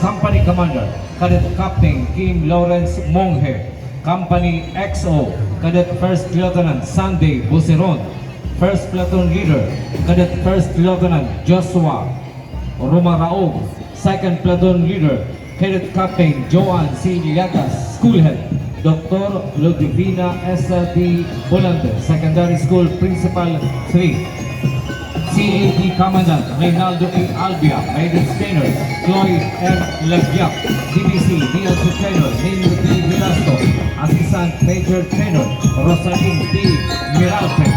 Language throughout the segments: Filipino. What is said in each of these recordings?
Company Commander, Cadet Captain Kim Lawrence Monghe. Company XO, Cadet First Lieutenant Sunday Buseron. First Platoon Leader, Cadet First Lieutenant Joshua Romaraog. Second Platoon Leader, Cadet Captain Joan C. Liagas. School Head, Dr. Ludivina S.D. Bolante. Secondary School Principal 3. CAT Commandant Reynaldo A. Albia. Maiden Trainer Chloe M. Lebiak. DBC DLC Trainer Nino D. Velasco. Assistant Major Trainer Rosaline D. Miralpes.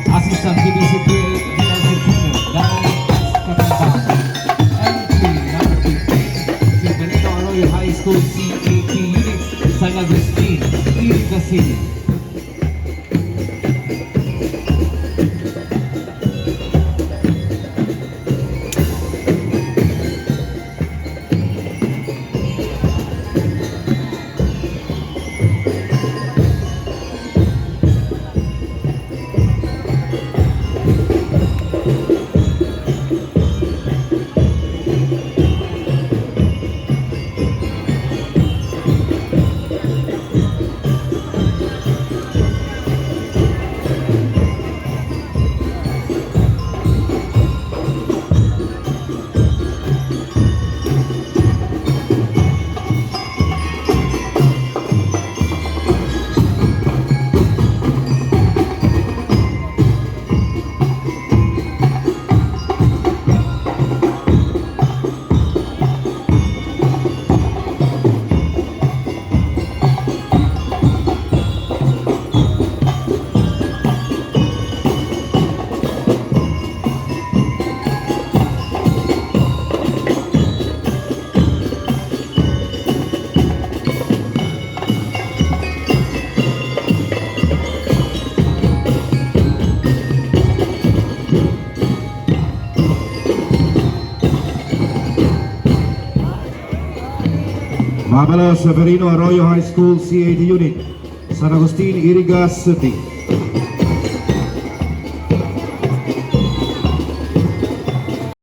Assistant DBC DLC Trainer Darren S. Kapitang. MP number 15 Silverino Arroyo High School CAT Unit San Agustin, Naga City. Parade-Zeferino Arroyo High School CAT Unit, San Agustin, Naga City.